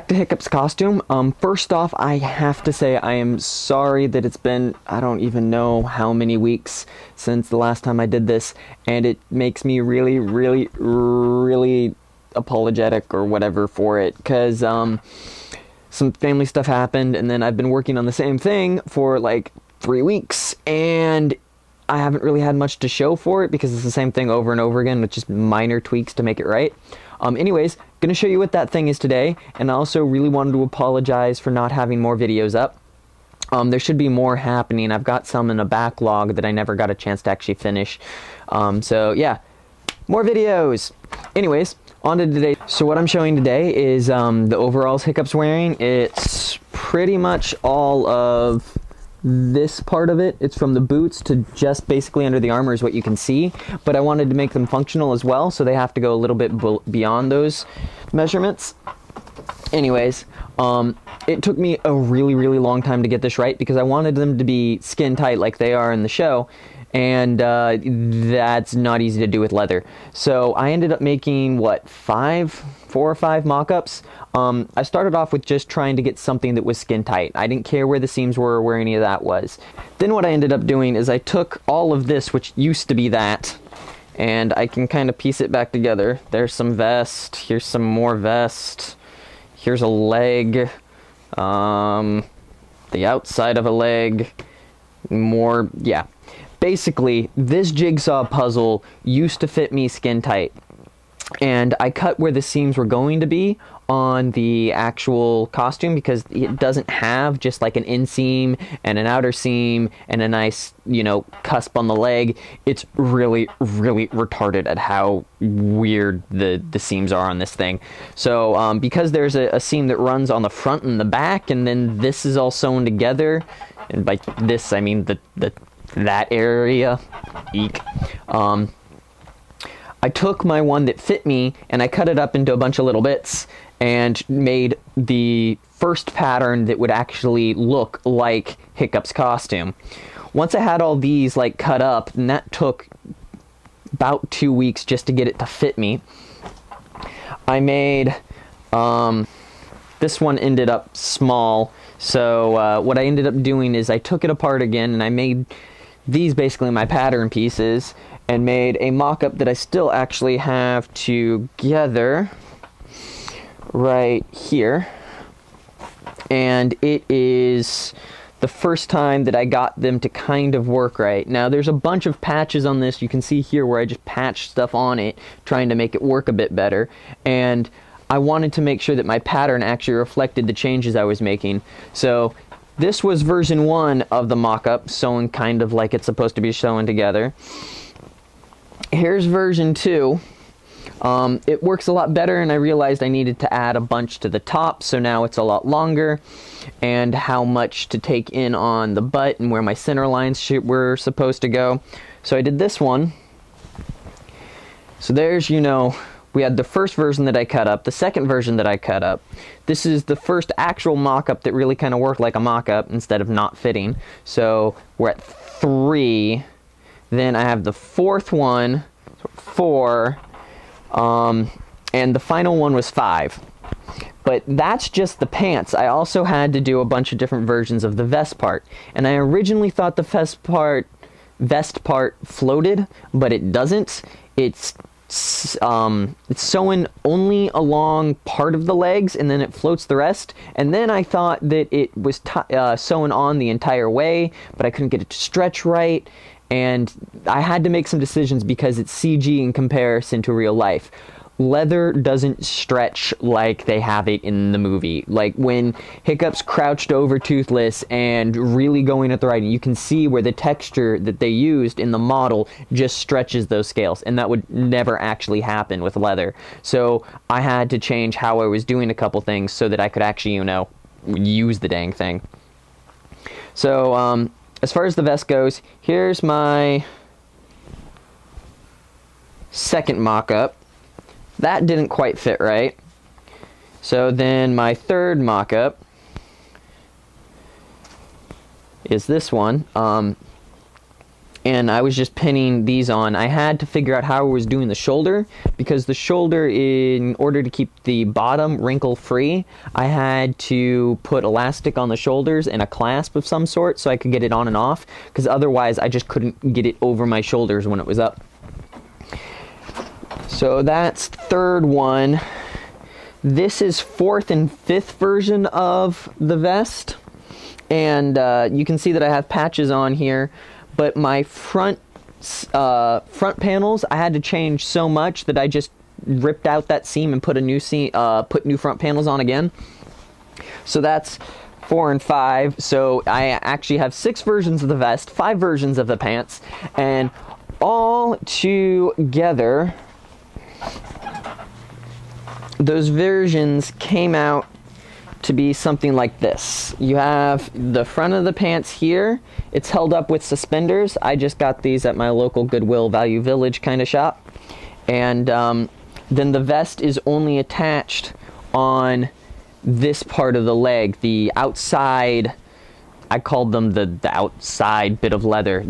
back to Hiccups costume. First off, I have to say I am sorry that it's been, I don't even know how many weeks since the last time I did this, and it makes me really, really, really apologetic or whatever for it, because some family stuff happened, and then I've been working on the same thing for like 3 weeks, and I haven't really had much to show for it because it's the same thing over and over again with just minor tweaks to make it right. Anyways, gonna show you what that thing is today, and I also really wanted to apologize for not having more videos up. There should be more happening. I've got some in a backlog that I never got a chance to actually finish. So yeah, more videos. Anyways, on to today. So what I'm showing today is the overalls Hiccups wearing. It's pretty much all of this part of it. It's from the boots to just basically under the armor is what you can see, but I wanted to make them functional as well, so they have to go a little bit beyond those measurements. Anyways, it took me a really, really long time to get this right because I wanted them to be skin tight like they are in the show, and that's not easy to do with leather. So I ended up making, what, 4 or 5 mock-ups. I started off with just trying to get something that was skin tight. I didn't care where the seams were or where any of that was. Then what I ended up doing is I took all of this, which used to be that, and I can kind of piece it back together. There's some vest, here's some more vest, here's a leg, the outside of a leg, more, yeah. Basically, this jigsaw puzzle used to fit me skin tight, and I cut where the seams were going to be on the actual costume because it doesn't have just like an inseam and an outer seam and a nice, you know, cusp on the leg. It's really, really retarded at how weird the seams are on this thing. So because there's a seam that runs on the front and the back, and then this is all sewn together, and by this I mean that area, eek. I took my one that fit me and I cut it up into a bunch of little bits and made the first pattern that would actually look like Hiccups' costume. Once I had all these like cut up, and that took about 2 weeks just to get it to fit me, I made, this one ended up small, so what I ended up doing is I took it apart again and I made these basically my pattern pieces and made a mock-up that I still actually have together right here, and it is the first time that I got them to kind of work right. Now there's a bunch of patches on this. You can see here where I just patched stuff on it trying to make it work a bit better, and I wanted to make sure that my pattern actually reflected the changes I was making. So this was version 1 of the mock-up, sewn kind of like it's supposed to be sewn together. Here's version 2. It works a lot better, and I realized I needed to add a bunch to the top, so now it's a lot longer, and how much to take in on the butt and where my center lines were supposed to go. So I did this one. So there's, you know, we had the first version that I cut up, the second version that I cut up. This is the first actual mock-up that really kind of worked like a mock-up instead of not fitting. So we're at 3. Then I have the 4th one, 4, and the final one was 5. But that's just the pants. I also had to do a bunch of different versions of the vest part. And I originally thought the vest part floated, but it doesn't. It's sewn only along part of the legs, and then it floats the rest. And then I thought that it was sewn on the entire way, but I couldn't get it to stretch right. And I had to make some decisions because it's CG in comparison to real life. Leather doesn't stretch like they have it in the movie. Like when Hiccups crouched over Toothless and really going at the right, you can see where the texture that they used in the model just stretches those scales, and that would never actually happen with leather. So I had to change how I was doing a couple things so that I could actually, you know, use the dang thing. So as far as the vest goes, here's my second mock-up. That didn't quite fit right. So then my third mock-up is this one. and I was just pinning these on. I had to figure out how I was doing the shoulder, because the shoulder, in order to keep the bottom wrinkle free, I had to put elastic on the shoulders and a clasp of some sort so I could get it on and off, because otherwise I just couldn't get it over my shoulders when it was up. So that's third one. This is fourth and fifth version of the vest, and you can see that I have patches on here, but my front panels I had to change so much that I just ripped out that seam and put a new seam, put new front panels on again. So that's 4 and 5. So I actually have 6 versions of the vest, 5 versions of the pants, and all together those versions came out to be something like this. You have the front of the pants here. It's held up with suspenders. I just got these at my local Goodwill Value Village kind of shop. And then the vest is only attached on this part of the leg, the outside. I called them the outside bit of leather.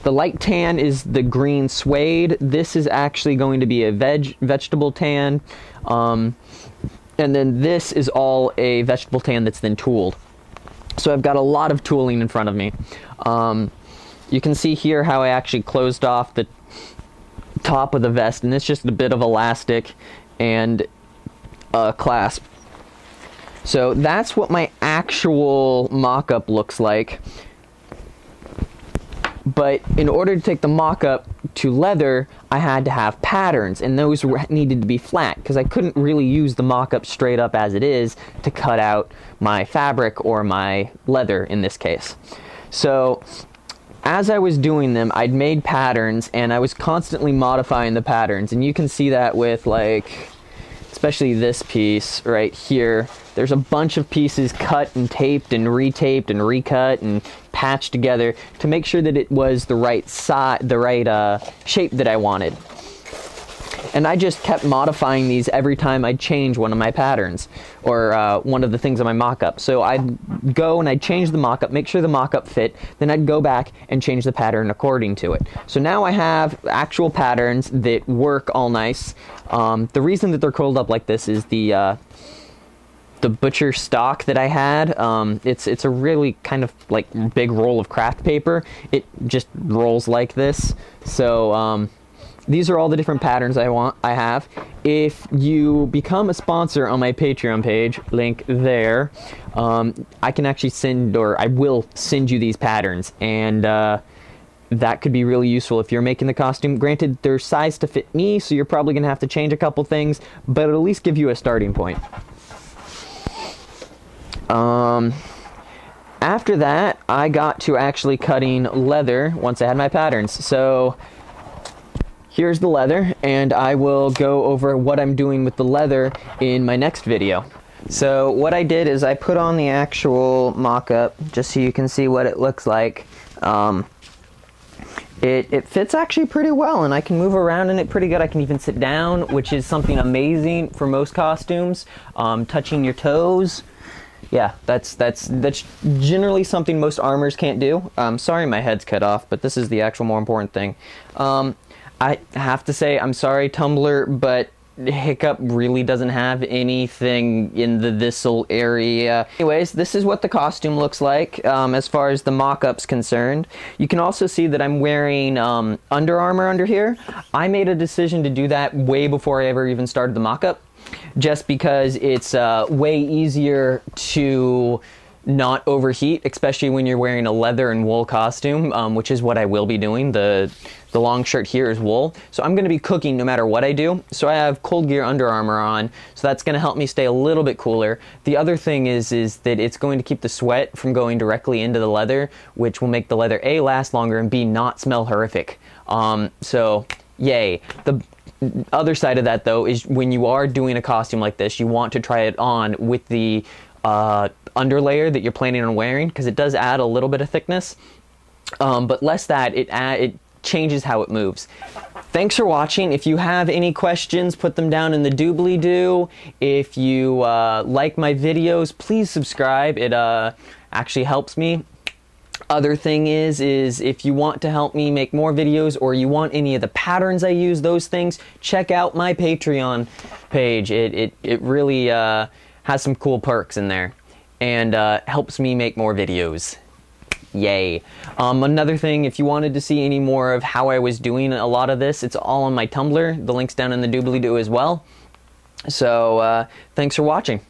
The light tan is the green suede. This is actually going to be a vegetable tan. And then this is all a vegetable tan that's then tooled. So I've got a lot of tooling in front of me. You can see here how I actually closed off the top of the vest, and it's just a bit of elastic and a clasp. So that's what my actual mock-up looks like. But in order to take the mock-up to leather, I had to have patterns, and those needed to be flat, because I couldn't really use the mock-up straight up as it is to cut out my fabric or my leather in this case. So as I was doing them, I'd made patterns, and I was constantly modifying the patterns, and you can see that with, like, especially this piece right here. There's a bunch of pieces cut and taped and retaped and recut and patched together to make sure that it was the right size, the right shape that I wanted. And I just kept modifying these every time I'd change one of my patterns or one of the things on my mock-up. So I'd go and I'd change the mock-up, make sure the mock-up fit, then I'd go back and change the pattern according to it. So now I have actual patterns that work all nice. The reason that they're curled up like this is the butcher stock that I had. It's a really kind of like big roll of craft paper. It just rolls like this. So these are all the different patterns I have. If you become a sponsor on my Patreon page, link there, I can actually send, or I will send you these patterns, and that could be really useful if you're making the costume. Granted, they're sized to fit me, so you're probably gonna have to change a couple things, but it'll at least give you a starting point. After that, I got to actually cutting leather once I had my patterns. So here's the leather, and I will go over what I'm doing with the leather in my next video. So what I did is I put on the actual mock-up just so you can see what it looks like. It fits actually pretty well, and I can move around in it pretty good. I can even sit down, which is something amazing for most costumes. Touching your toes. Yeah, that's generally something most armors can't do. Sorry my head's cut off, but this is the actual more important thing. I have to say, I'm sorry, Tumblr, but Hiccup really doesn't have anything in the thistle area. Anyways, this is what the costume looks like as far as the mock-up's concerned. You can also see that I'm wearing Under Armour under here. I made a decision to do that way before I ever even started the mock-up, just because it's way easier to not overheat, especially when you're wearing a leather and wool costume, which is what I will be doing. The long shirt here is wool, so I'm going to be cooking no matter what I do. So I have Cold Gear Under Armour on, so that's going to help me stay a little bit cooler. The other thing is that it's going to keep the sweat from going directly into the leather, which will make the leather A, last longer, and B, not smell horrific. So yay. The other side of that, though, is when you are doing a costume like this, you want to try it on with the underlayer that you're planning on wearing, because it does add a little bit of thickness, but less that, it changes how it moves. Thanks for watching. If you have any questions, put them down in the doobly-doo. If you like my videos, please subscribe. It actually helps me. Other thing is if you want to help me make more videos, or you want any of the patterns I use, those things, check out my Patreon page. It really has some cool perks in there, and helps me make more videos. Yay. Another thing, if you wanted to see any more of how I was doing a lot of this, it's all on my Tumblr. The link's down in the doobly-doo as well. So, thanks for watching.